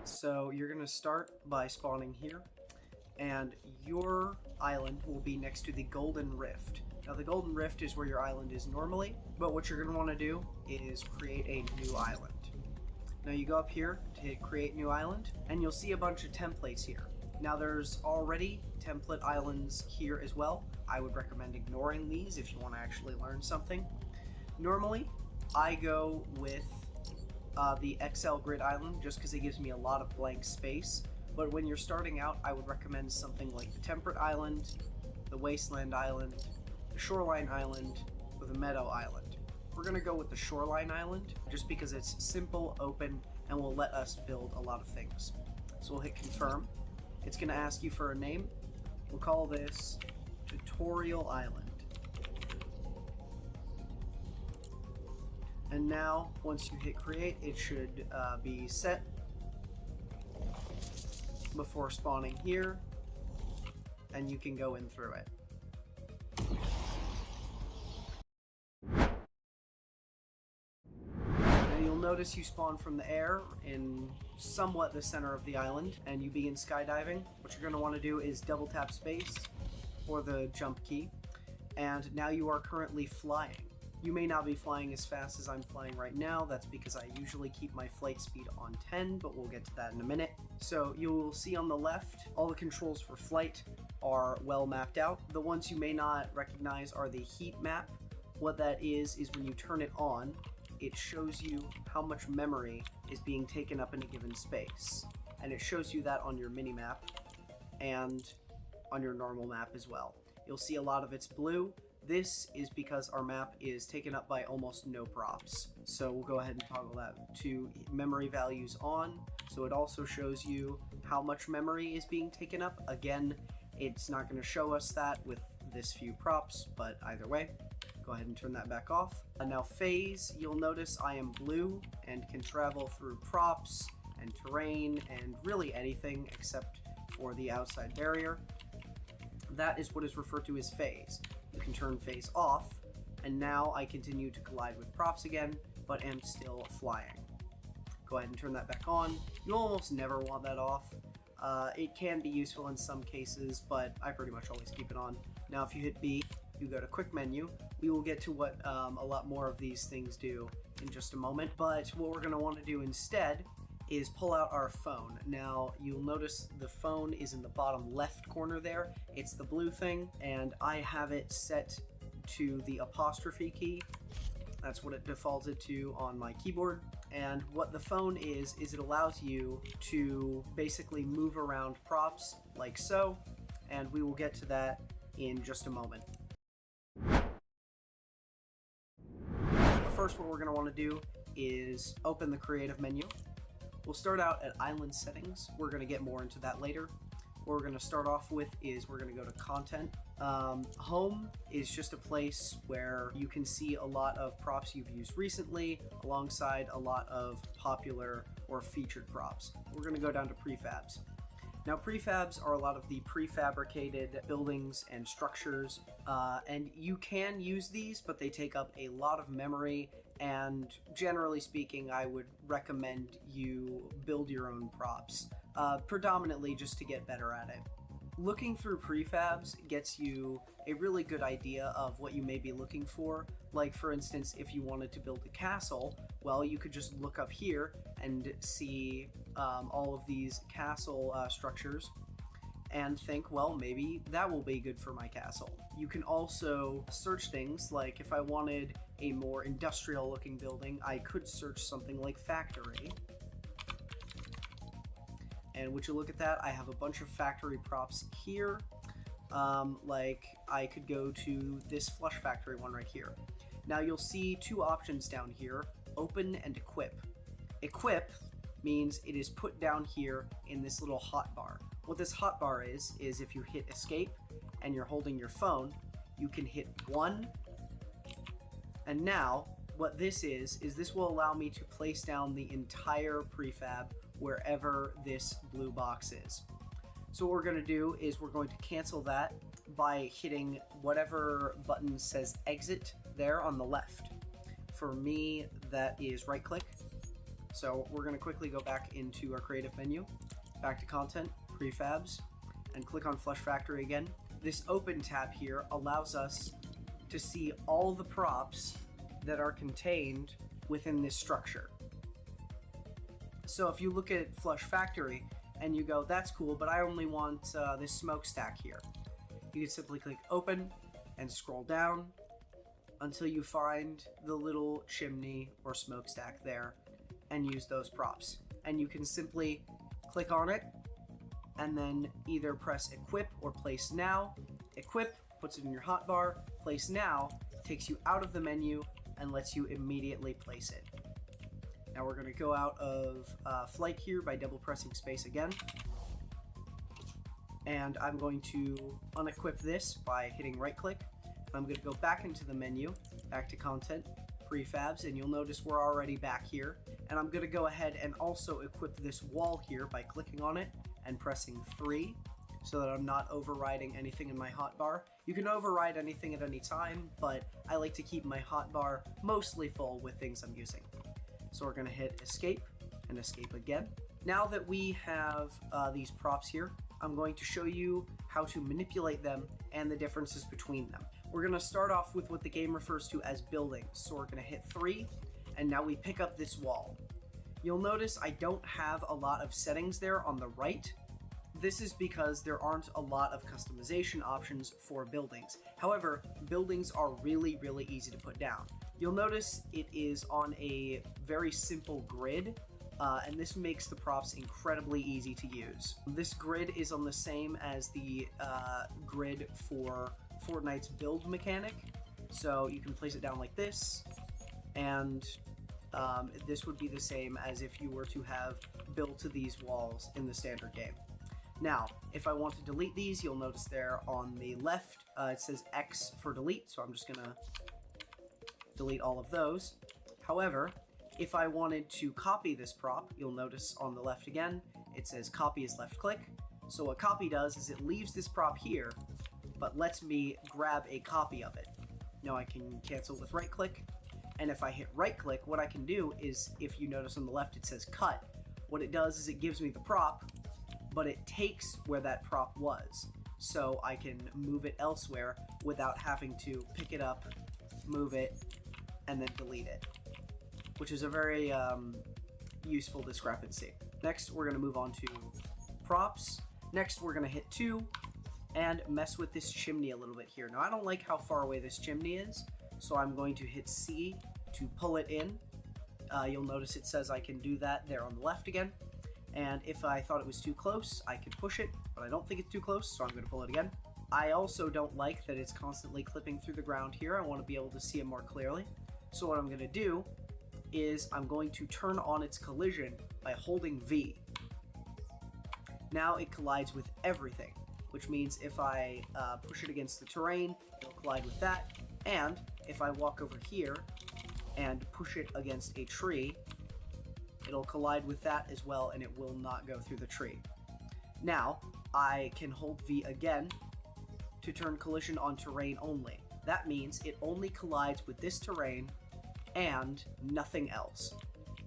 Alright, so you're going to start by spawning here, and your island will be next to the Golden Rift. Now the Golden Rift is where your island is normally, but what you're going to want to do is create a new island. Now you go up here to hit create new island, and you'll see a bunch of templates here. Now there's already template islands here as well. I would recommend ignoring these if you want to actually learn something. Normally, I go with the XL Grid Island just because it gives me a lot of blank space, but when you're starting out, I would recommend something like the Temperate Island, the Wasteland Island, the Shoreline Island, or the Meadow Island. We're going to go with the Shoreline Island just because it's simple, open, and will let us build a lot of things. So we'll hit confirm. It's going to ask you for a name. We'll call this Tutorial Island. And now, once you hit create, it should be set before spawning here, and you can go in through it. Now you'll notice you spawn from the air in somewhat the center of the island, and you begin skydiving. What you're going to want to do is double tap space or the jump key, and now you are currently flying. You may not be flying as fast as I'm flying right now. That's because I usually keep my flight speed on 10, but we'll get to that in a minute. So you'll see on the left, all the controls for flight are well mapped out. The ones you may not recognize are the heat map. What that is when you turn it on, it shows you how much memory is being taken up in a given space. And it shows you that on your mini map and on your normal map as well. You'll see a lot of it's blue. This is because our map is taken up by almost no props. So we'll go ahead and toggle that to memory values on. So it also shows you how much memory is being taken up. Again, it's not going to show us that with this few props, but either way, go ahead and turn that back off. Now phase, you'll notice I am blue and can travel through props and terrain and really anything except for the outside barrier. That is what is referred to as phase. You can turn phase off, and now I continue to collide with props again, but am still flying. Go ahead and turn that back on. You almost never want that off. It can be useful in some cases, but I pretty much always keep it on. Now if you hit B, you go to quick menu. We will get to what a lot more of these things do in just a moment, but what we're going to want to do instead is pull out our phone. Now you'll notice the phone is in the bottom left corner there. It's the blue thing, and I have it set to the apostrophe key. That's what it defaulted to on my keyboard. And what the phone is it allows you to basically move around props like so, and we will get to that in just a moment. First, what we're going to want to do is open the creative menu. We'll start out at island settings. We're going to get more into that later. What we're going to start off with is we're going to go to content. Home is just a place where you can see a lot of props you've used recently alongside a lot of popular or featured props. We're going to go down to prefabs. Now prefabs are a lot of the prefabricated buildings and structures, and you can use these, but they take up a lot of memory, and generally speaking, I would recommend you build your own props, predominantly just to get better at it. Looking through prefabs gets you a really good idea of what you may be looking for. Like for instance, if you wanted to build a castle, well, you could just look up here and see all of these castle structures and think, well, maybe that will be good for my castle. You can also search things like if I wanted a more industrial looking building, I could search something like factory. And would you look at that, I have a bunch of factory props here. Like I could go to this flush factory one right here. Now you'll see two options down here, open and equip. Equip means it is put down here in this little hotbar. What this hotbar is if you hit escape and you're holding your phone, you can hit 1. And now what this is this will allow me to place down the entire prefab wherever this blue box is. So what we're going to do is we're going to cancel that by hitting whatever button says exit there on the left. For me, that is right click. So we're going to quickly go back into our creative menu, back to content, prefabs, and click on Flush Factory again. This open tab here allows us to see all the props that are contained within this structure. So if you look at Flush Factory and you go, that's cool, but I only want this smokestack here, you can simply click open and scroll down until you find the little chimney or smokestack there and use those props. And you can simply click on it and then either press equip or place now. Equip puts it in your hotbar, place now takes you out of the menu and lets you immediately place it. Now we're going to go out of flight here by double pressing space again. And I'm going to unequip this by hitting right click. I'm going to go back into the menu, back to content, prefabs, and you'll notice we're already back here. And I'm going to go ahead and also equip this wall here by clicking on it and pressing 3 so that I'm not overriding anything in my hotbar. You can override anything at any time, but I like to keep my hotbar mostly full with things I'm using. So we're going to hit escape and escape again. Now that we have these props here, I'm going to show you how to manipulate them and the differences between them. We're going to start off with what the game refers to as buildings. So we're going to hit 3, and now we pick up this wall. You'll notice I don't have a lot of settings there on the right. This is because there aren't a lot of customization options for buildings. However, buildings are really easy to put down. You'll notice it is on a very simple grid, and this makes the props incredibly easy to use. This grid is on the same as the grid for Fortnite's build mechanic, so you can place it down like this, and this would be the same as if you were to have built these walls in the standard game. Now, if I want to delete these, you'll notice there on the left, it says X for delete, so I'm just gonna delete all of those. However, if I wanted to copy this prop, you'll notice on the left again, it says copy is left click. So what copy does is it leaves this prop here, but lets me grab a copy of it. Now I can cancel with right click, and if I hit right click, what I can do is, if you notice on the left it says cut, what it does is it gives me the prop, but it takes where that prop was. So I can move it elsewhere without having to pick it up, move it, and then delete it, which is a very useful discrepancy. Next, we're going to move on to props. Next, we're going to hit 2 and mess with this chimney a little bit here. Now, I don't like how far away this chimney is, so I'm going to hit C to pull it in. You'll notice it says I can do that there on the left again. And if I thought it was too close, I could push it, but I don't think it's too close, so I'm going to pull it again. I also don't like that it's constantly clipping through the ground here. I want to be able to see it more clearly. So what I'm going to do is I'm going to turn on its collision by holding V. Now it collides with everything, which means if I push it against the terrain, it'll collide with that. And if I walk over here and push it against a tree, it'll collide with that as well, and it will not go through the tree. Now, I can hold V again to turn collision on terrain only. That means it only collides with this terrain and nothing else.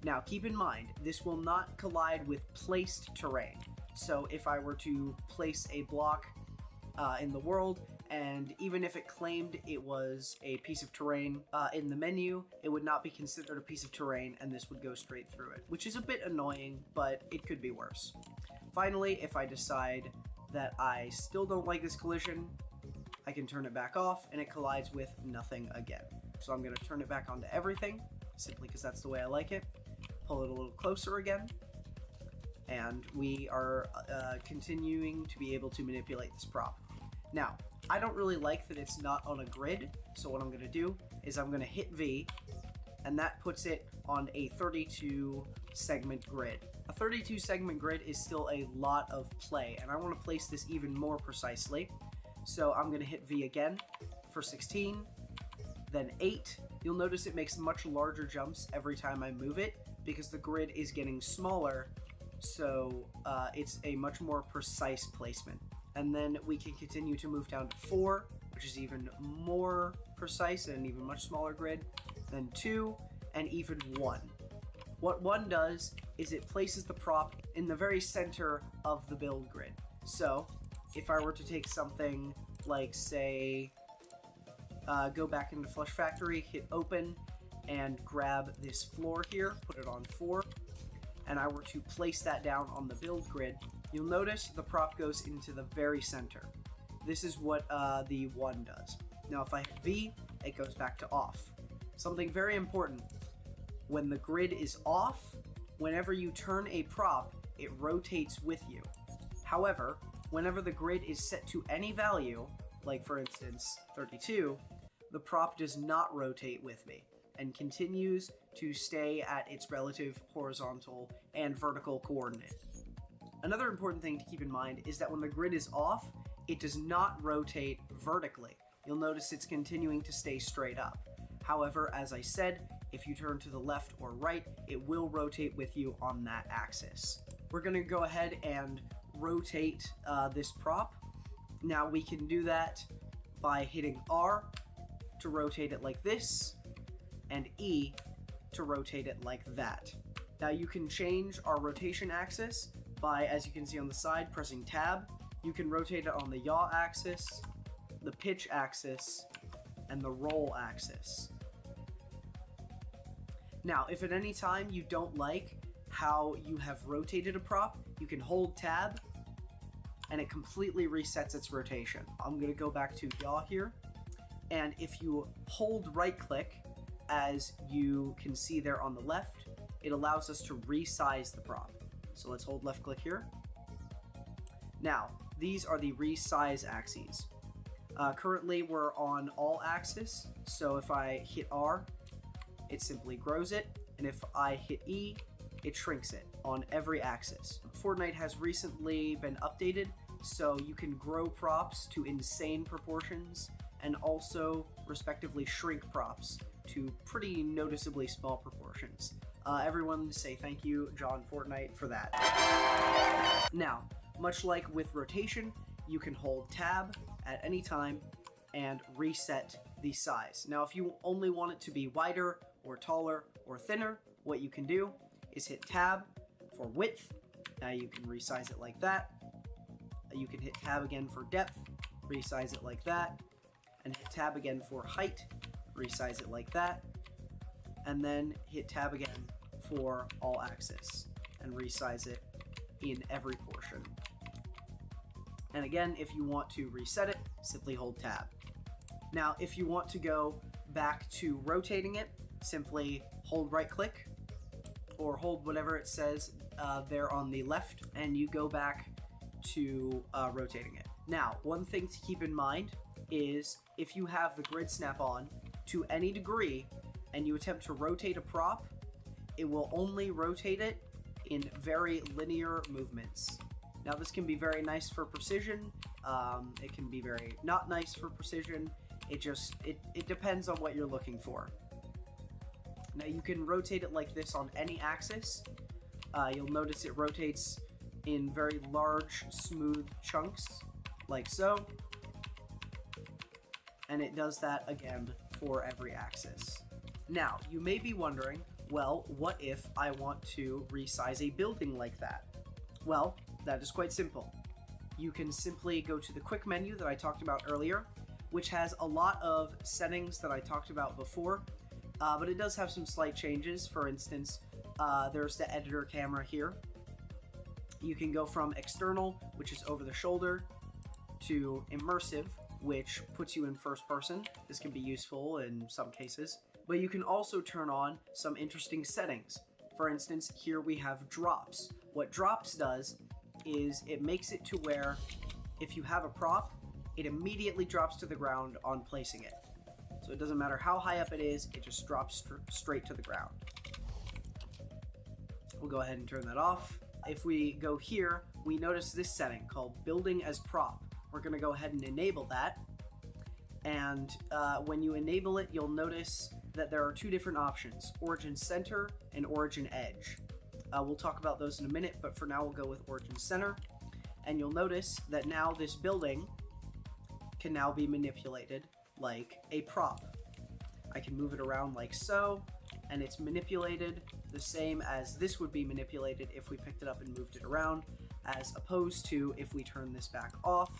Now, keep in mind, this will not collide with placed terrain. So if I were to place a block in the world, and even if it claimed it was a piece of terrain in the menu, it would not be considered a piece of terrain, and this would go straight through it, which is a bit annoying, but it could be worse. Finally, if I decide that I still don't like this collision, I can turn it back off, and it collides with nothing again. So I'm going to turn it back onto everything, simply because that's the way I like it. Pull it a little closer again, and we are continuing to be able to manipulate this prop. Now, I don't really like that it's not on a grid, so what I'm going to do is I'm going to hit V, and that puts it on a 32 segment grid. A 32 segment grid is still a lot of play, and I want to place this even more precisely. So I'm going to hit V again for 16, then 8. You'll notice it makes much larger jumps every time I move it, because the grid is getting smaller, so it's a much more precise placement. And then we can continue to move down to 4, which is even more precise and an even much smaller grid, then 2, and even 1. What 1 does is it places the prop in the very center of the build grid. So if I were to take something like, say, go back into Flush Factory, hit open, and grab this floor here, put it on 4, and I were to place that down on the build grid, you'll notice the prop goes into the very center. This is what the 1 does. Now if I hit V, it goes back to off. Something very important, when the grid is off, whenever you turn a prop, it rotates with you. However, whenever the grid is set to any value, like for instance 32, the prop does not rotate with me and continues to stay at its relative horizontal and vertical coordinate. Another important thing to keep in mind is that when the grid is off, it does not rotate vertically. You'll notice it's continuing to stay straight up. However, as I said, if you turn to the left or right, it will rotate with you on that axis. We're going to go ahead and rotate this prop. Now we can do that by hitting R to rotate it like this, and E to rotate it like that. Now you can change our rotation axis by, as you can see on the side, pressing Tab. You can rotate it on the yaw axis, the pitch axis, and the roll axis. Now, if at any time you don't like how you have rotated a prop, you can hold Tab and it completely resets its rotation. I'm going to go back to yaw here, and if you hold right click, as you can see there on the left, it allows us to resize the prop. So let's hold left click here. Now, these are the resize axes. Currently we're on all axis, so if I hit R, it simply grows it, and if I hit E, it shrinks it on every axis. Fortnite has recently been updated, so you can grow props to insane proportions and also respectively shrink props to pretty noticeably small proportions. Everyone say thank you, John Fortnite, for that. Now, much like with rotation, you can hold Tab at any time and reset the size. Now, if you only want it to be wider or taller or thinner, what you can do is hit Tab for width. Now you can resize it like that. You can hit Tab again for depth, resize it like that, and hit Tab again for height, resize it like that, and then hit Tab again for all axis and resize it in every portion. And again, if you want to reset it, simply hold Tab. Now, if you want to go back to rotating it, simply hold right click or hold whatever it says there on the left, and you go back to rotating it. Now, one thing to keep in mind is if you have the grid snap on to any degree and you attempt to rotate a prop, it will only rotate it in very linear movements. Now, this can be very nice for precision. It can be very not nice for precision. It depends on what you're looking for. Now, you can rotate it like this on any axis. You'll notice it rotates in very large, smooth chunks, like so. And it does that again for every axis. Now, you may be wondering, well, what if I want to resize a building like that? Well, that is quite simple. You can simply go to the quick menu that I talked about earlier, which has a lot of settings that I talked about before, but it does have some slight changes. For instance, there's the editor camera here. You can go from external, which is over the shoulder, to immersive, which puts you in first person. This can be useful in some cases, but you can also turn on some interesting settings. For instance, here we have drops. What drops does is it makes it to where if you have a prop, it immediately drops to the ground on placing it. So it doesn't matter how high up it is, it just drops straight to the ground. We'll go ahead and turn that off. If we go here, we notice this setting called Building as Prop. We're going to go ahead and enable that. And when you enable it, you'll notice that there are two different options, Origin Center and Origin Edge. We'll talk about those in a minute, but for now we'll go with Origin Center. And you'll notice that now this building can now be manipulated like a prop. I can move it around like so, and it's manipulated the same as this would be manipulated if we picked it up and moved it around, as opposed to if we turn this back off,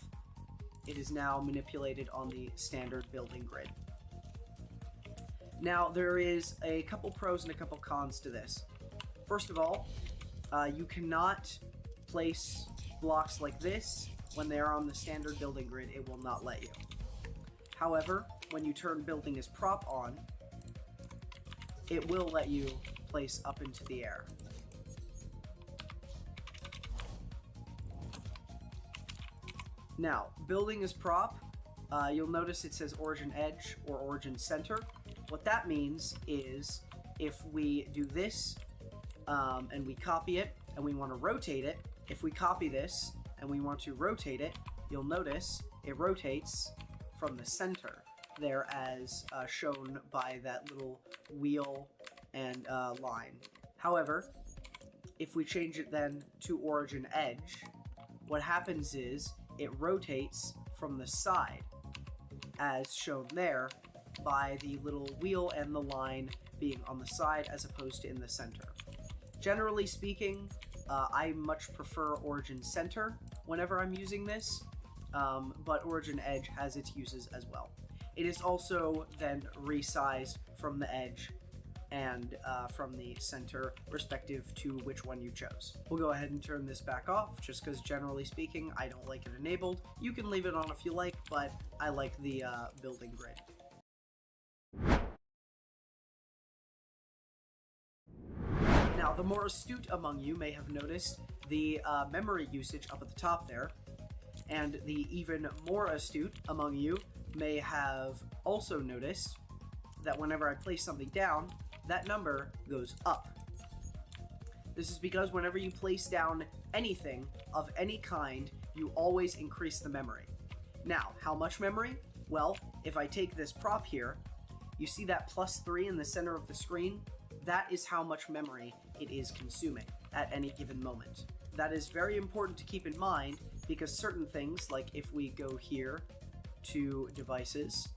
it is now manipulated on the standard building grid. Now, there is a couple pros and a couple cons to this. First of all, you cannot place blocks like this when they are on the standard building grid. It will not let you. However, when you turn building as prop on, it will let you place up into the air. Now, building as prop, you'll notice it says origin edge or origin center. What that means is if we do this and we copy it and we want to rotate it, if we copy this and we want to rotate it, you'll notice it rotates from the center there as shown by that little wheel and line. However, if we change it then to origin edge, what happens is it rotates from the side as shown there by the little wheel and the line being on the side as opposed to in the center. Generally speaking, I much prefer origin center whenever I'm using this, but origin edge has its uses as well. It is also then resized from the edge and from the center respective to which one you chose. We'll go ahead and turn this back off just because generally speaking I don't like it enabled. You can leave it on if you like, but I like the building grid. Now, the more astute among you may have noticed the memory usage up at the top there, and the even more astute among you may have also noticed that whenever I place something down, that number goes up. This is because whenever you place down anything of any kind, you always increase the memory. Now, how much memory? Well, if I take this prop here, you see that +3 in the center of the screen? That is how much memory it is consuming at any given moment. That is very important to keep in mind because certain things, like if we go here to devices,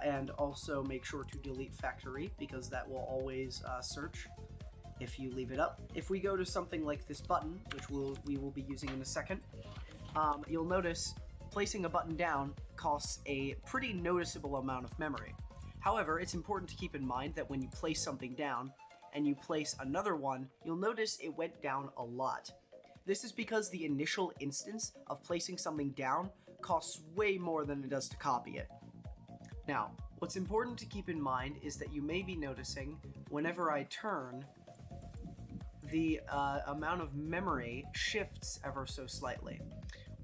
and also make sure to delete factory because that will always search if you leave it up. If we go to something like this button, which we will be using in a second, you'll notice placing a button down costs a pretty noticeable amount of memory. However, it's important to keep in mind that when you place something down and you place another one, you'll notice it went down a lot. This is because the initial instance of placing something down costs way more than it does to copy it. Now, what's important to keep in mind is that you may be noticing whenever I turn, the amount of memory shifts ever so slightly.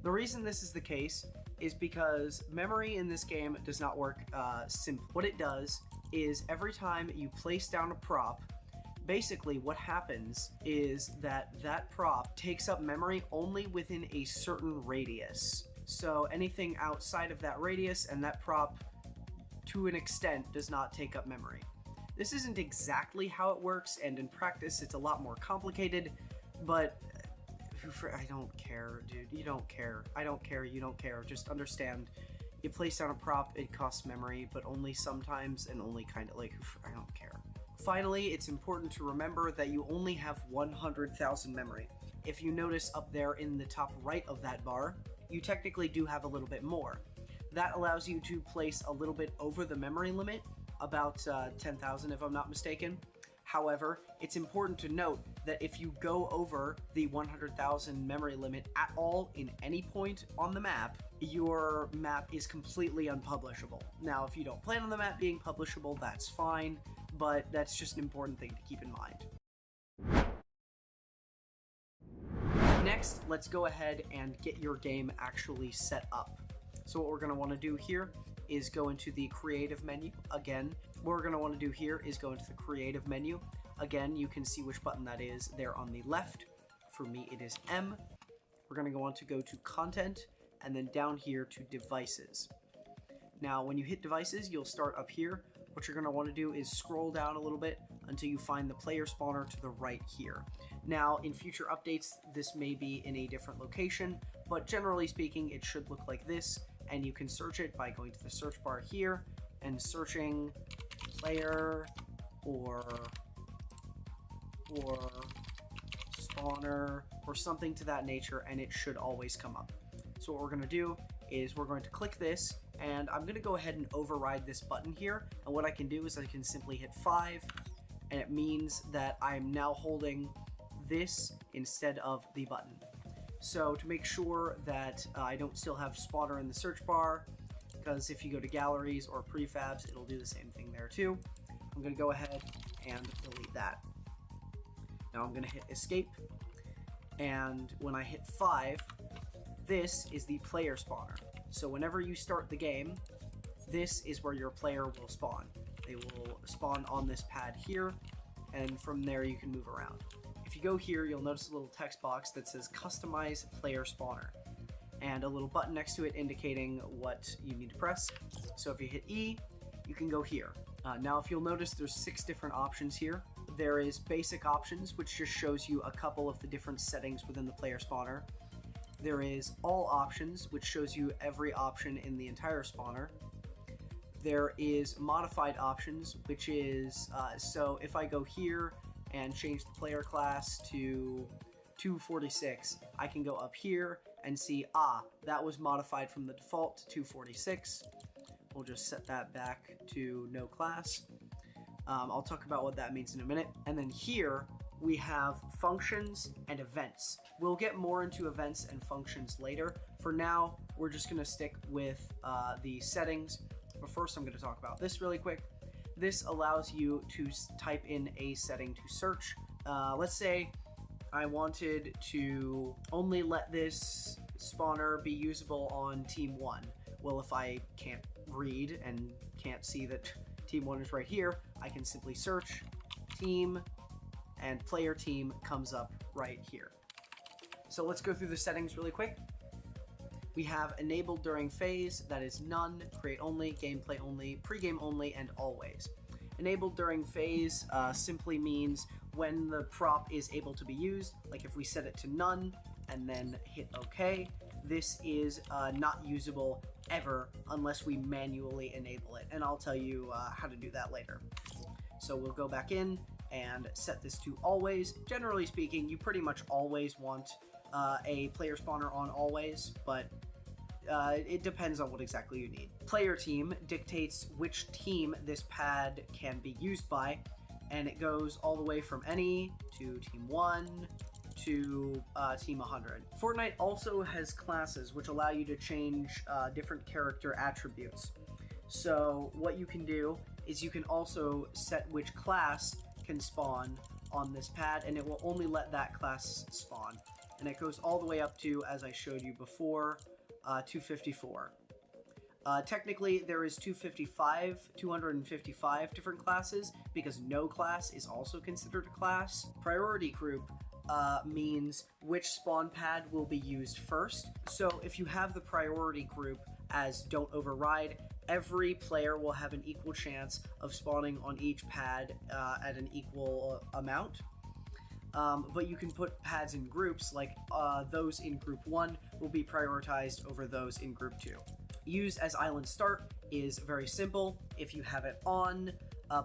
The reason this is the case is because memory in this game does not work simply. What it does is every time you place down a prop, basically what happens is that prop takes up memory only within a certain radius. So anything outside of that radius and that prop, to an extent, does not take up memory. This isn't exactly how it works, and in practice it's a lot more complicated, but I don't care, dude. You don't care. I don't care. You don't care. Just understand, you place down a prop, it costs memory, but only sometimes and only kind of like, I don't care. Finally, it's important to remember that you only have 100,000 memory. If you notice up there in the top right of that bar, you technically do have a little bit more. That allows you to place a little bit over the memory limit, about 10,000 if I'm not mistaken. However, it's important to note that if you go over the 100,000 memory limit at all in any point on the map, your map is completely unpublishable. Now, if you don't plan on the map being publishable, that's fine, but that's just an important thing to keep in mind. Next, let's go ahead and get your game actually set up. So what we're going to want to do here is go into the creative menu. Again, what we're going to want to do here is go into the creative menu. Again, you can see which button that is there on the left. For me, it is M. We're going to go to content and then down here to devices. Now, when you hit devices, you'll start up here. What you're going to want to do is scroll down a little bit until you find the player spawner to the right here. Now, in future updates, this may be in a different location, but generally speaking, it should look like this, and you can search it by going to the search bar here and searching player or spawner or something to that nature, and it should always come up. So what we're going to do is we're going to click this, and I'm going to go ahead and override this button here, and what I can do is I can simply hit 5, and it means that I'm now holding this instead of the button. So to make sure that I don't still have spawner in the search bar, because if you go to galleries or prefabs, it'll do the same thing there too. I'm going to go ahead and delete that. Now I'm going to hit escape, and when I hit 5, this is the player spawner. So whenever you start the game, this is where your player will spawn. They will spawn on this pad here, and from there you can move around. If you go here, you'll notice a little text box that says Customize Player Spawner, and a little button next to it indicating what you need to press. So if you hit E, you can go here. Now if you'll notice, there's 6 different options here. There is Basic Options, which just shows you a couple of the different settings within the player spawner. There is All Options, which shows you every option in the entire spawner. There is Modified Options, which is, so if I go here and change the player class to 246, I can go up here and see, that was modified from the default to 246. We'll just set that back to no class. I'll talk about what that means in a minute. And then here we have functions and events. We'll get more into events and functions later. For now, we're just going to stick with the settings. But first, I'm going to talk about this really quick. This allows you to type in a setting to search. Let's say I wanted to only let this spawner be usable on Team 1. Well, if I can't read and can't see that Team 1 is right here, I can simply search team, and player team comes up right here. So let's go through the settings really quick. We have enabled during phase, that is none, create only, gameplay only, pregame only, and always. Enabled during phase simply means when the prop is able to be used, like if we set it to none and then hit OK, this is not usable ever unless we manually enable it, and I'll tell you how to do that later. So we'll go back in and set this to always. Generally speaking, you pretty much always want a player spawner on always, but it depends on what exactly you need. Player team dictates which team this pad can be used by, and it goes all the way from any to team 1 to team 100. Fortnite also has classes which allow you to change different character attributes. So what you can do is you can also set which class can spawn on this pad, and it will only let that class spawn. And it goes all the way up to, as I showed you before, 254. Technically, there is 255 different classes, because no class is also considered a class. Priority group means which spawn pad will be used first. So if you have the priority group as don't override, every player will have an equal chance of spawning on each pad at an equal amount. But you can put pads in groups, like those in group 1 will be prioritized over those in group 2. Use as island start is very simple. If you have it on,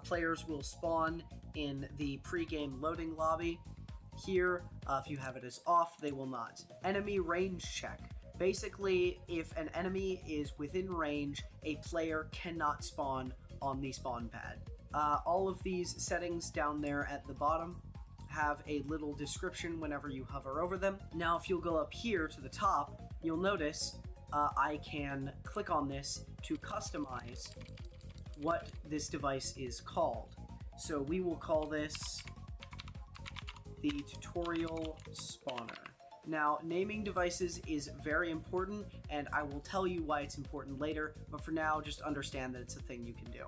players will spawn in the pre-game loading lobby. Here, if you have it as off, they will not. Enemy range check. Basically, if an enemy is within range, a player cannot spawn on the spawn pad. All of these settings down there at the bottom have a little description whenever you hover over them. Now, if you'll go up here to the top, you'll notice I can click on this to customize what this device is called. So we will call this the tutorial spawner. Now, naming devices is very important, and I will tell you why it's important later, but for now, just understand that it's a thing you can do.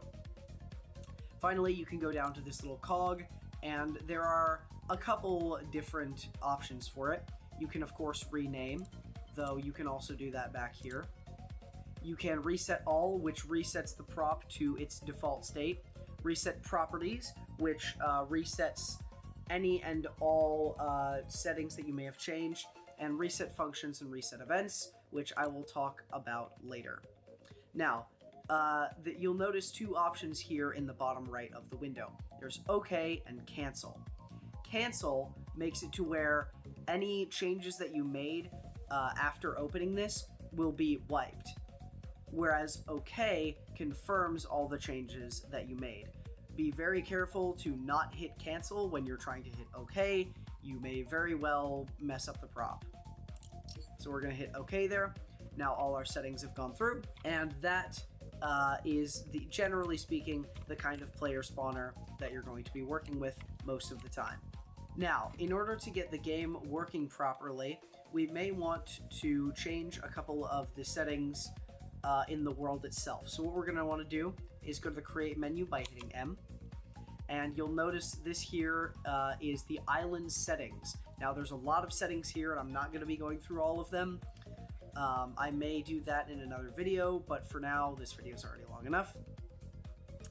Finally, you can go down to this little cog, and there are a couple different options for it. You can, of course, rename, though you can also do that back here. You can reset all, which resets the prop to its default state. Reset properties, which resets any and all settings that you may have changed, and reset functions and reset events, which I will talk about later. Now, you'll notice 2 options here in the bottom right of the window. There's OK and cancel. Cancel makes it to where any changes that you made after opening this will be wiped, whereas OK confirms all the changes that you made. Be very careful to not hit cancel when you're trying to hit OK. You may very well mess up the prop. So we're going to hit OK there. Now all our settings have gone through, and that is, generally speaking, the kind of player spawner that you're going to be working with most of the time. Now, in order to get the game working properly, we may want to change a couple of the settings in the world itself. So what we're going to want to do is go to the Create menu by hitting M, and you'll notice this here is the island settings. Now, there's a lot of settings here, and I'm not going to be going through all of them. I may do that in another video, but for now, this video is already long enough.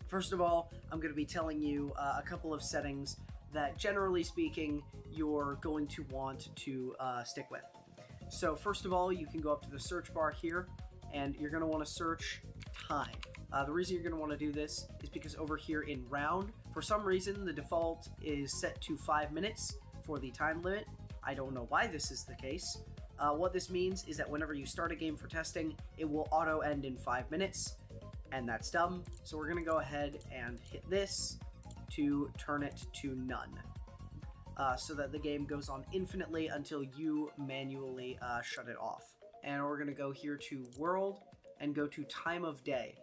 First of all, I'm going to be telling you a couple of settings that, generally speaking, you're going to want to stick with. So first of all, you can go up to the search bar here, and you're going to want to search time. The reason you're going to want to do this is because over here in round, for some reason, the default is set to 5 minutes for the time limit. I don't know why this is the case. What this means is that whenever you start a game for testing, it will auto end in 5 minutes, and that's dumb. So we're going to go ahead and hit this to turn it to none, so that the game goes on infinitely until you manually shut it off. And we're going to go here to world and go to time of day.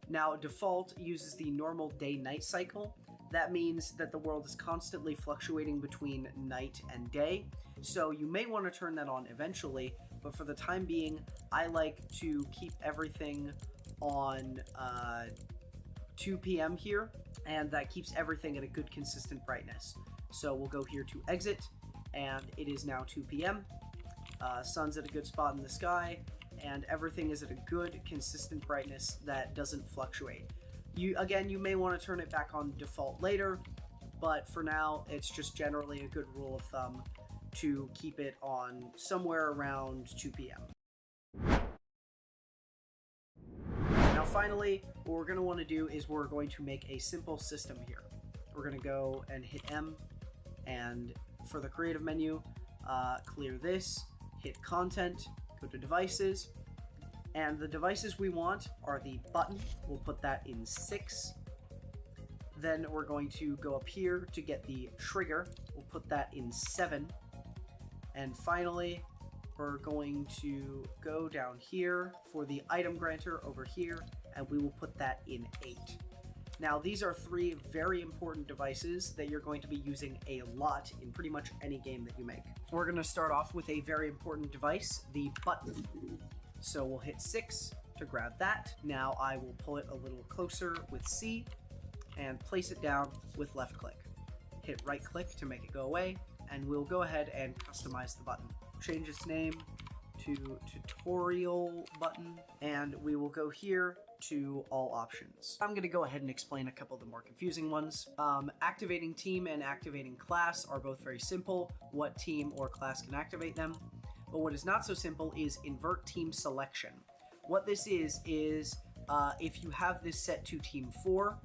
Now, default uses the normal day-night cycle. That means that the world is constantly fluctuating between night and day. So you may want to turn that on eventually, but for the time being, I like to keep everything on 2 p.m. here, and that keeps everything at a good consistent brightness. So we'll go here to exit, and it is now 2 p.m. Sun's at a good spot in the sky, and everything is at a good consistent brightness that doesn't fluctuate. You may want to turn it back on default later, but for now, it's just generally a good rule of thumb to keep it on somewhere around 2 p.m. Now finally, what we're going to want to do is we're going to make a simple system here. We're going to go and hit M, and for the creative menu, clear this, hit content, go to devices, and the devices we want are the button. We'll put that in 6. Then we're going to go up here to get the trigger. We'll put that in 7. And finally, we're going to go down here for the item granter over here, and we will put that in 8. Now, these are 3 very important devices that you're going to be using a lot in pretty much any game that you make. We're going to start off with a very important device, the button. So we'll hit 6 to grab that. Now I will pull it a little closer with C and place it down with left click. Hit right click to make it go away, and we'll go ahead and customize the button. Change its name to tutorial button, and we will go here to all options. I'm going to go ahead and explain a couple of the more confusing ones. Activating team and activating class are both very simple. What team or class can activate them? But what is not so simple is invert team selection. What this is if you have this set to team 4,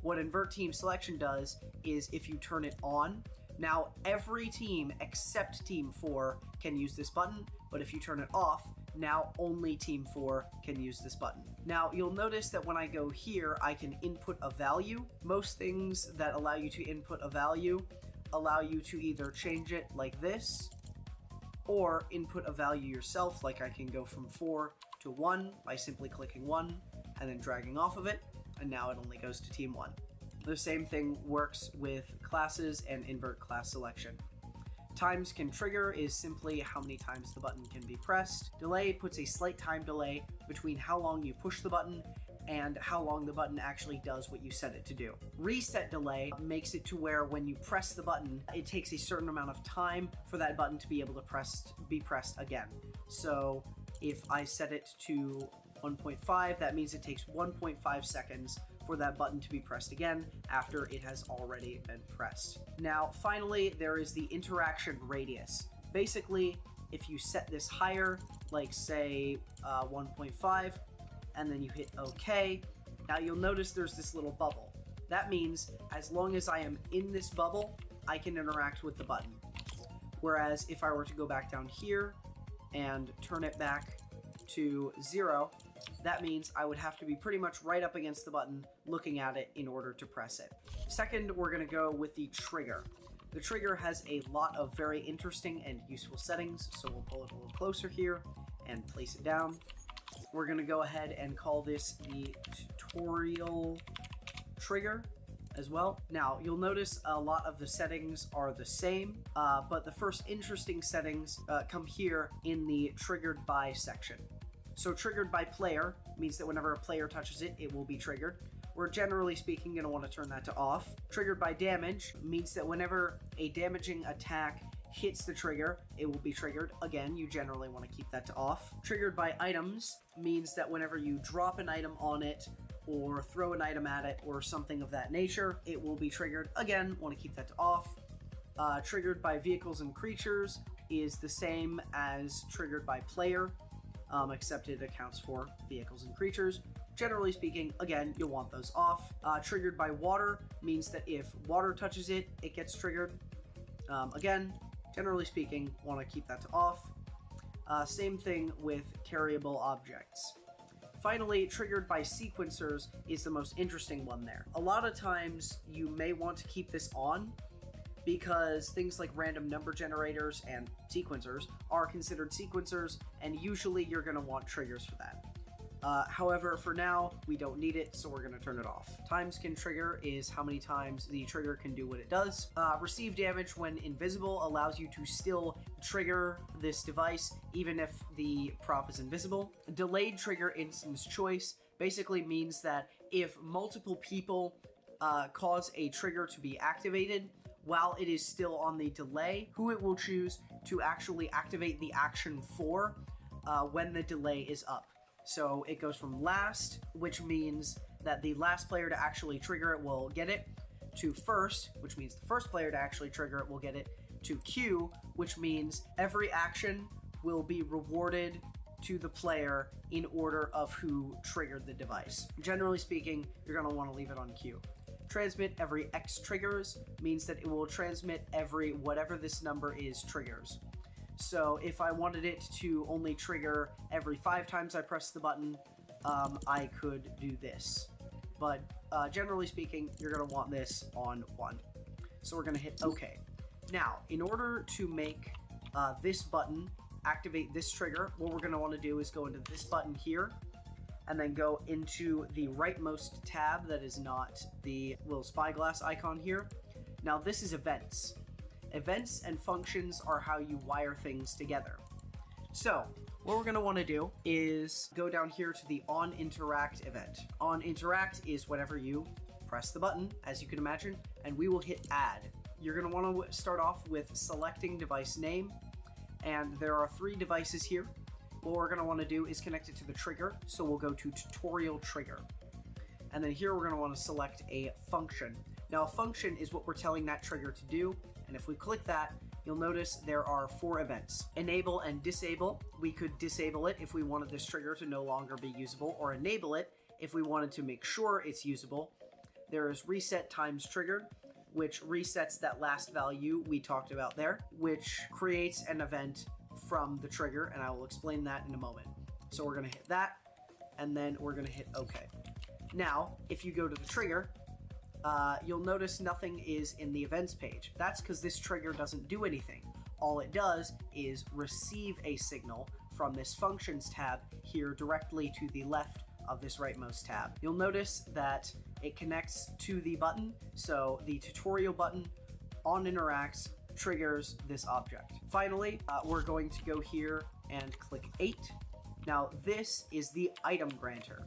what invert team selection does is if you turn it on, now every team except team 4 can use this button, but if you turn it off, now only team 4 can use this button. Now you'll notice that when I go here, I can input a value. Most things that allow you to input a value allow you to either change it like this, or input a value yourself, like I can go from 4 to 1 by simply clicking 1 and then dragging off of it, and now it only goes to team 1. The same thing works with classes and invert class selection. Times can trigger is simply how many times the button can be pressed. Delay puts a slight time delay between how long you push the button and how long the button actually does what you set it to do. Reset delay makes it to where when you press the button, it takes a certain amount of time for that button to be able to be pressed again. So if I set it to 1.5, that means it takes 1.5 seconds for that button to be pressed again after it has already been pressed. Now, finally, there is the interaction radius. Basically, if you set this higher, like say 1.5, and then you hit OK, now you'll notice there's this little bubble. That means as long as I am in this bubble, I can interact with the button. Whereas if I were to go back down here and turn it back to 0, that means I would have to be pretty much right up against the button looking at it in order to press it. Second, we're going to go with the trigger. The trigger has a lot of very interesting and useful settings, so we'll pull it a little closer here and place it down. We're going to go ahead and call this the tutorial trigger as well. Now, you'll notice a lot of the settings are the same, but the first interesting settings come here in the triggered by section. So triggered by player means that whenever a player touches it, it will be triggered. We're generally speaking going to want to turn that to off. Triggered by damage means that whenever a damaging attack hits the trigger, it will be triggered. Again, you generally want to keep that to off. Triggered by items means that whenever you drop an item on it or throw an item at it or something of that nature, it will be triggered. Again, want to keep that to off. Triggered by vehicles and creatures is the same as triggered by player, except it accounts for vehicles and creatures. Generally speaking, again, you'll want those off. Triggered by water means that if water touches it, it gets triggered. Again, generally speaking, want to keep that to off. Same thing with carryable objects. Finally, triggered by sequencers is the most interesting one there. A lot of times you may want to keep this on because things like random number generators and sequencers are considered sequencers, and usually you're going to want triggers for that. However, for now, we don't need it, so we're going to turn it off. Times can trigger is how many times the trigger can do what it does. Receive damage when invisible allows you to still trigger this device, even if the prop is invisible. Delayed trigger instance choice basically means that if multiple people cause a trigger to be activated, while it is still on the delay, who it will choose to actually activate the action for when the delay is up. So it goes from last, which means that the last player to actually trigger it will get it, to first, which means the first player to actually trigger it will get it, to queue, which means every action will be rewarded to the player in order of who triggered the device. Generally speaking, you're going to want to leave it on queue. Transmit every X triggers means that it will transmit every whatever this number is triggers. So if I wanted it to only trigger every 5 times I press the button, I could do this. But generally speaking, you're going to want this on 1. So we're going to hit OK. Now, in order to make this button activate this trigger, what we're going to want to do is go into this button here, and then go into the rightmost tab that is not the little spyglass icon here. Now, this is events. Events and functions are how you wire things together. So, what we're going to want to do is go down here to the onInteract event. OnInteract is whenever you press the button, as you can imagine, and we will hit add. You're going to want to start off with selecting device name, and there are 3 devices here. What we're going to want to do is connect it to the trigger, so we'll go to tutorial trigger. And then here we're going to want to select a function. Now, a function is what we're telling that trigger to do, and if we click that, you'll notice there are 4 events. Enable and disable. We could disable it if we wanted this trigger to no longer be usable, or enable it if we wanted to make sure it's usable. There is reset times triggered, which resets that last value we talked about there, which creates an event from the trigger, and I will explain that in a moment. So we're going to hit that, and then we're going to hit OK. Now, if you go to the trigger, you'll notice nothing is in the events page. That's because this trigger doesn't do anything. All it does is receive a signal from this functions tab here directly to the left of this rightmost tab. You'll notice that it connects to the button, so the tutorial button onInteracts triggers this object. Finally, we're going to go here and click 8. Now, this is the item granter.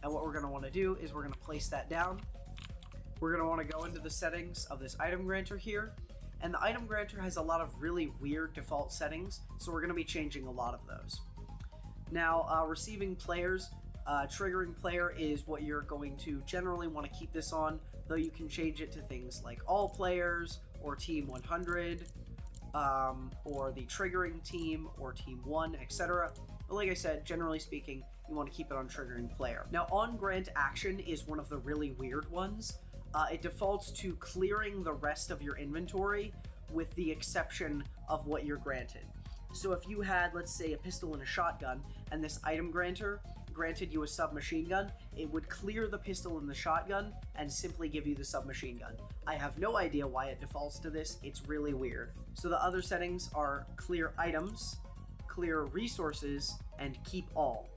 And what we're going to want to do is we're going to place that down. We're going to want to go into the settings of this item granter here. And the item granter has a lot of really weird default settings, so we're going to be changing a lot of those. Now, receiving players, triggering player is what you're going to generally want to keep this on, though you can change it to things like all players, or team 100, or the triggering team, or team 1, etc. But like I said, generally speaking, you want to keep it on triggering player. Now, on grant action is one of the really weird ones. It defaults to clearing the rest of your inventory with the exception of what you're granted. So if you had, let's say, a pistol and a shotgun, and this item granter granted you a submachine gun, it would clear the pistol and the shotgun and simply give you the submachine gun. I have no idea why it defaults to this. It's really weird. So the other settings are clear items, clear resources, and keep all.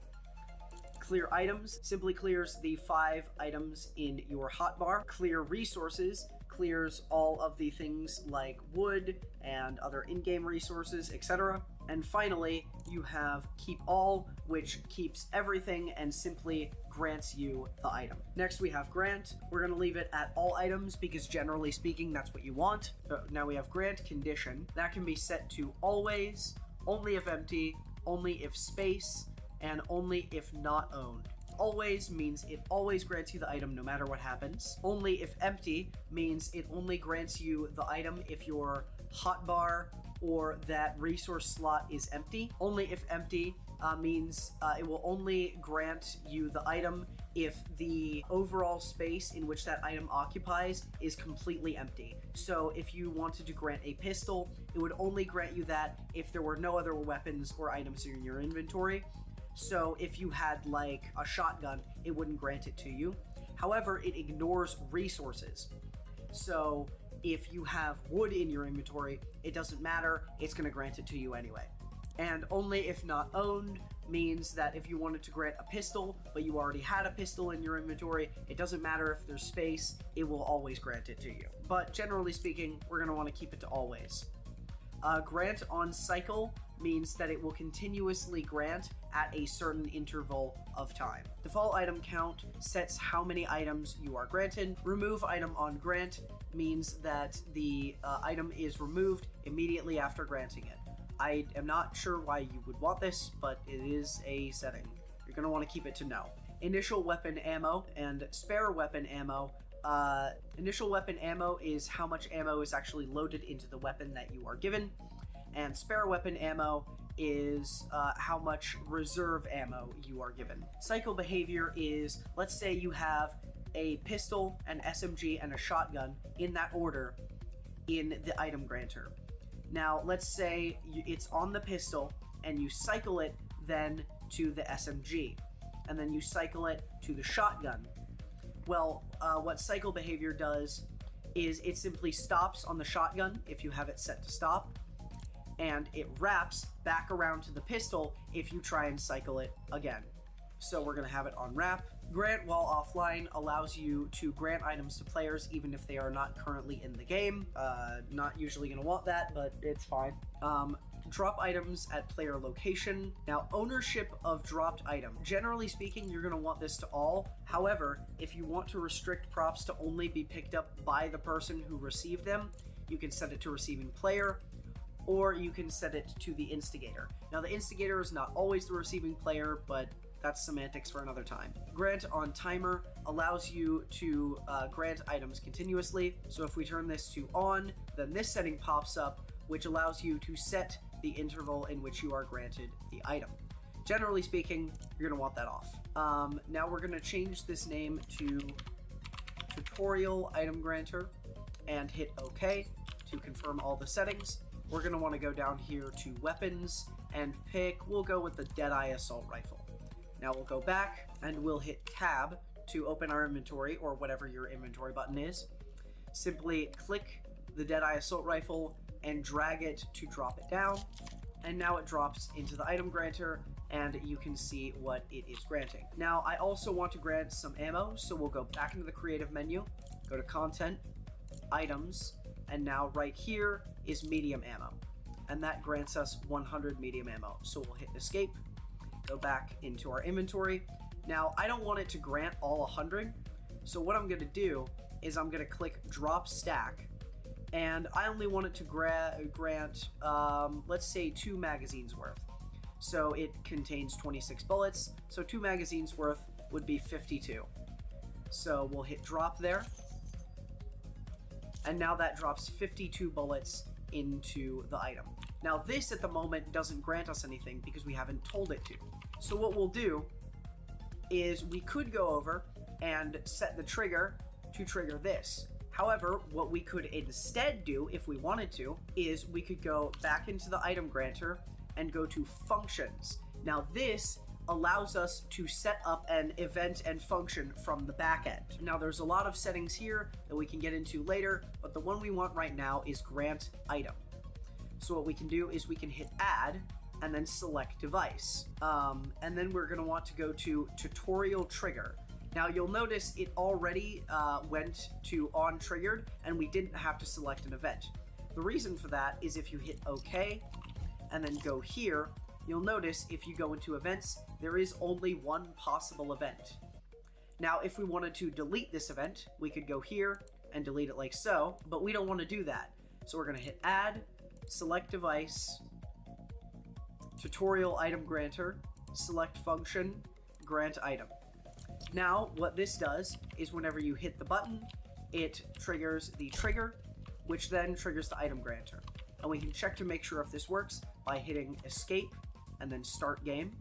Clear items simply clears the 5 items in your hotbar. Clear resources clears all of the things like wood and other in-game resources, etc. And finally, you have keep all, which keeps everything and simply grants you the item. Next we have grant. We're going to leave it at all items because generally speaking that's what you want. Now we have grant condition. That can be set to always, only if empty, only if space, and only if not owned. Always means it always grants you the item no matter what happens. Only if empty means it only grants you the item if your hotbar or that resource slot is empty. Only if empty means it will only grant you the item if the overall space in which that item occupies is completely empty. So if you wanted to grant a pistol, it would only grant you that if there were no other weapons or items in your inventory. So if you had like a shotgun, it wouldn't grant it to you. However, it ignores resources. So if you have wood in your inventory, it doesn't matter, it's going to grant it to you anyway. And only if not owned means that if you wanted to grant a pistol, but you already had a pistol in your inventory, it doesn't matter if there's space, it will always grant it to you. But generally speaking, we're going to want to keep it to always. Grant on cycle means that it will continuously grant at a certain interval of time. Default item count sets how many items you are granted. Remove item on grant means that the item is removed immediately after granting it. I am not sure why you would want this, but it is a setting. You're going to want to keep it to no. Initial weapon ammo and spare weapon ammo. Initial weapon ammo is how much ammo is actually loaded into the weapon that you are given, and spare weapon ammo is how much reserve ammo you are given. Cycle behavior is, let's say you have a pistol, an SMG, and a shotgun in that order in the item granter. Now, let's say it's on the pistol, and you cycle it then to the SMG, and then you cycle it to the shotgun. Well, what cycle behavior does is it simply stops on the shotgun if you have it set to stop, and it wraps back around to the pistol if you try and cycle it again. So we're going to have it on wrap. Grant while offline allows you to grant items to players even if they are not currently in the game. Not usually going to want that, but it's fine. Drop items at player location. Now, ownership of dropped item. Generally speaking, you're going to want this to all. However, if you want to restrict props to only be picked up by the person who received them, you can set it to receiving player, or you can set it to the instigator. Now, the instigator is not always the receiving player, but that's semantics for another time. Grant on timer allows you to grant items continuously. So if we turn this to on, then this setting pops up, which allows you to set the interval in which you are granted the item. Generally speaking, you're going to want that off. Now we're going to change this name to tutorial item granter and hit OK to confirm all the settings. We're going to want to go down here to weapons and we'll go with the Deadeye assault rifle. Now we'll go back and we'll hit tab to open our inventory, or whatever your inventory button is. Simply click the Deadeye assault rifle and drag it to drop it down, and now it drops into the item granter and you can see what it is granting. Now I also want to grant some ammo, so we'll go back into the creative menu, go to content, items, and now right here is medium ammo, and that grants us 100 medium ammo. So we'll hit escape, go back into our inventory. Now I don't want it to grant all 100, so what I'm going to do is I'm going to click drop stack, and I only want it to grant, let's say 2 magazines worth. So it contains 26 bullets, so 2 magazines worth would be 52. So we'll hit drop there, and now that drops 52 bullets into the item. Now this at the moment doesn't grant us anything because we haven't told it to. So what we'll do is we could go over and set the trigger to trigger this. However, what we could instead do, if we wanted to, is we could go back into the item grantor and go to functions. Now this allows us to set up an event and function from the back end. Now there's a lot of settings here that we can get into later, but the one we want right now is grant item. So what we can do is we can hit add and then select device. And then we're gonna want to go to tutorial trigger. Now you'll notice it already went to on triggered and we didn't have to select an event. The reason for that is if you hit OK and then go here, you'll notice if you go into events, there is only one possible event. Now if we wanted to delete this event, we could go here and delete it like so, but we don't want to do that. So we're gonna hit add, select device, tutorial item grantor, select function, grant item. Now, what this does is whenever you hit the button, it triggers the trigger, which then triggers the item grantor. And we can check to make sure if this works by hitting escape and then start game.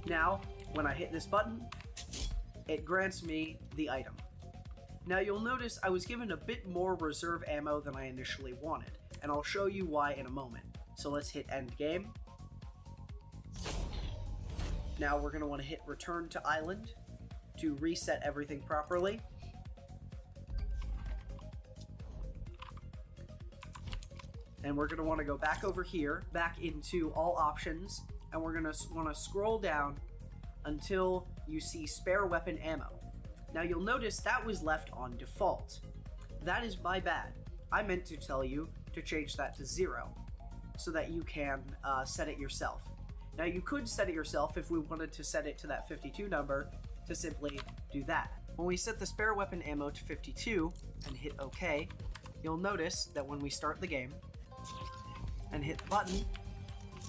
Now, when I hit this button, it grants me the item. Now you'll notice I was given a bit more reserve ammo than I initially wanted, and I'll show you why in a moment. So let's hit end game. Now we're going to want to hit return to island to reset everything properly. And we're going to want to go back over here, back into all options, and we're going to want to scroll down until you see spare weapon ammo. Now you'll notice that was left on default. That is my bad. I meant to tell you to change that to 0 so that you can set it yourself. Now you could set it yourself if we wanted to set it to that 52 number to simply do that. When we set the spare weapon ammo to 52 and hit OK, you'll notice that when we start the game and hit the button,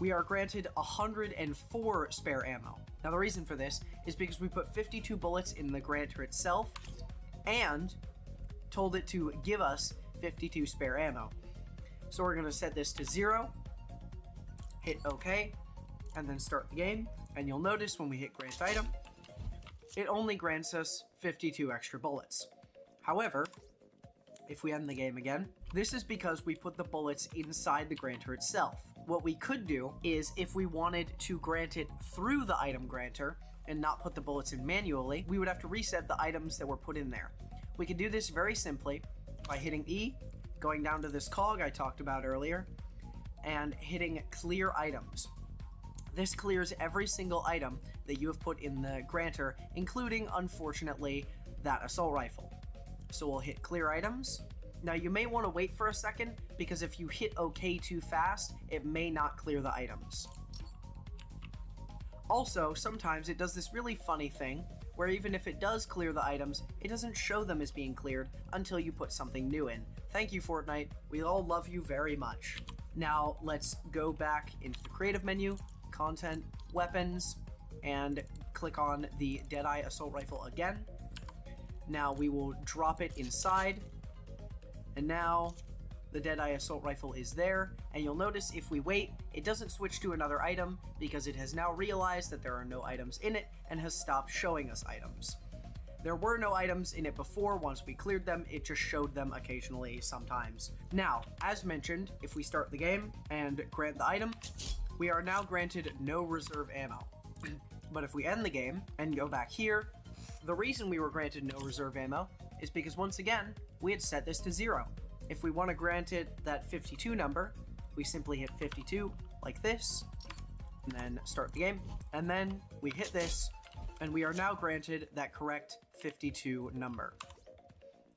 we are granted 104 spare ammo. Now the reason for this is because we put 52 bullets in the grantor itself and told it to give us 52 spare ammo. So we're going to set this to 0, hit OK, and then start the game, and you'll notice when we hit grant item, it only grants us 52 extra bullets. However, if we end the game again, this is because we put the bullets inside the grantor itself. What we could do is if we wanted to grant it through the item grantor and not put the bullets in manually, we would have to reset the items that were put in there. We can do this very simply by hitting E, going down to this cog I talked about earlier, and hitting clear items. This clears every single item that you have put in the grantor, including, unfortunately, that assault rifle. So we'll hit clear items. Now you may want to wait for a second, because if you hit OK too fast, it may not clear the items. Also, sometimes it does this really funny thing, where even if it does clear the items, it doesn't show them as being cleared until you put something new in. Thank you, Fortnite. We all love you very much. Now let's go back into the creative menu, content, weapons, and click on the Deadeye assault rifle again. Now we will drop it inside, and now the Deadeye assault rifle is there, and you'll notice if we wait, it doesn't switch to another item because it has now realized that there are no items in it and has stopped showing us items. There were no items in it before. Once we cleared them, it just showed them occasionally sometimes. Now, as mentioned, if we start the game and grant the item, we are now granted no reserve ammo. But if we end the game and go back here, the reason we were granted no reserve ammo is because once again, we had set this to 0. If we want to grant it that 52 number, we simply hit 52 like this, and then start the game, and then we hit this, and we are now granted that correct 52 number.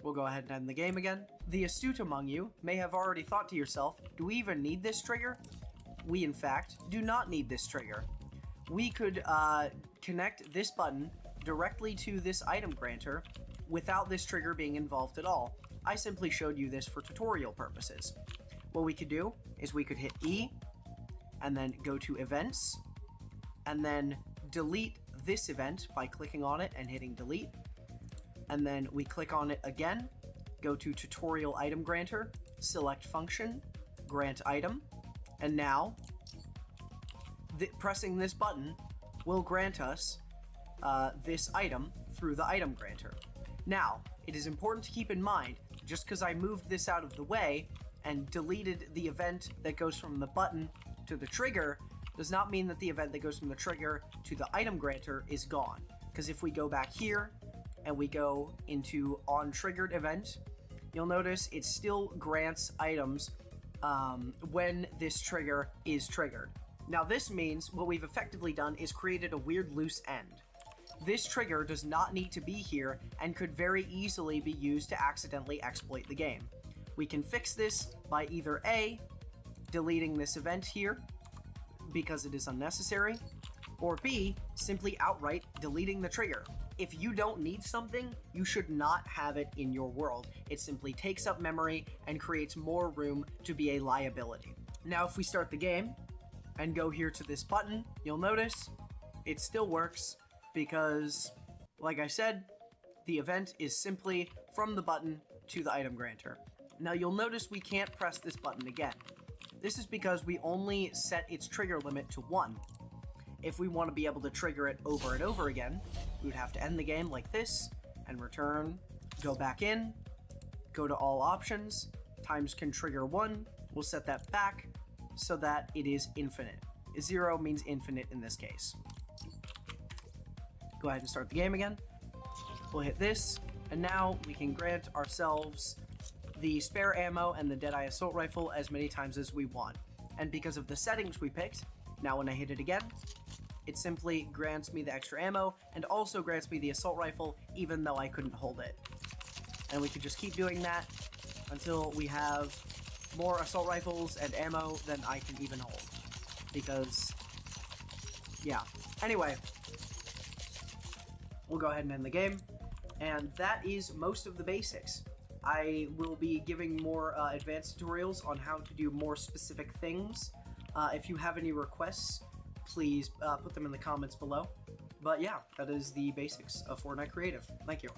We'll go ahead and end the game again. The astute among you may have already thought to yourself, do we even need this trigger? We, in fact, do not need this trigger. We could connect this button directly to this item grantor without this trigger being involved at all. I simply showed you this for tutorial purposes. What we could do is we could hit E, and then go to events, and then delete this event by clicking on it and hitting delete. And then we click on it again, go to tutorial item grantor, select function, grant item, and now pressing this button will grant us this item through the item grantor. Now, it is important to keep in mind, just because I moved this out of the way and deleted the event that goes from the button to the trigger, does not mean that the event that goes from the trigger to the item granter is gone. Because if we go back here and we go into on triggered event, you'll notice it still grants items when this trigger is triggered. Now this means what we've effectively done is created a weird loose end. This trigger does not need to be here and could very easily be used to accidentally exploit the game. We can fix this by either A, deleting this event here because it is unnecessary, or B, simply outright deleting the trigger. If you don't need something, you should not have it in your world. It simply takes up memory and creates more room to be a liability. Now if we start the game and go here to this button, you'll notice it still works because, like I said, the event is simply from the button to the item granter. Now you'll notice we can't press this button again. This is because we only set its trigger limit to 1. If we want to be able to trigger it over and over again, we would have to end the game like this and return, go back in, go to all options, times can trigger 1, we'll set that back so that it is infinite. 0 means infinite in this case. Go ahead and start the game again. We'll hit this, and now we can grant ourselves the spare ammo and the Deadeye Assault Rifle as many times as we want. And because of the settings we picked, now when I hit it again, it simply grants me the extra ammo and also grants me the assault rifle even though I couldn't hold it. And we could just keep doing that until we have more assault rifles and ammo than I can even hold. Because, yeah. Anyway, we'll go ahead and end the game. And that is most of the basics. I will be giving more advanced tutorials on how to do more specific things. If you have any requests, please put them in the comments below. But yeah, that is the basics of Fortnite Creative. Thank you.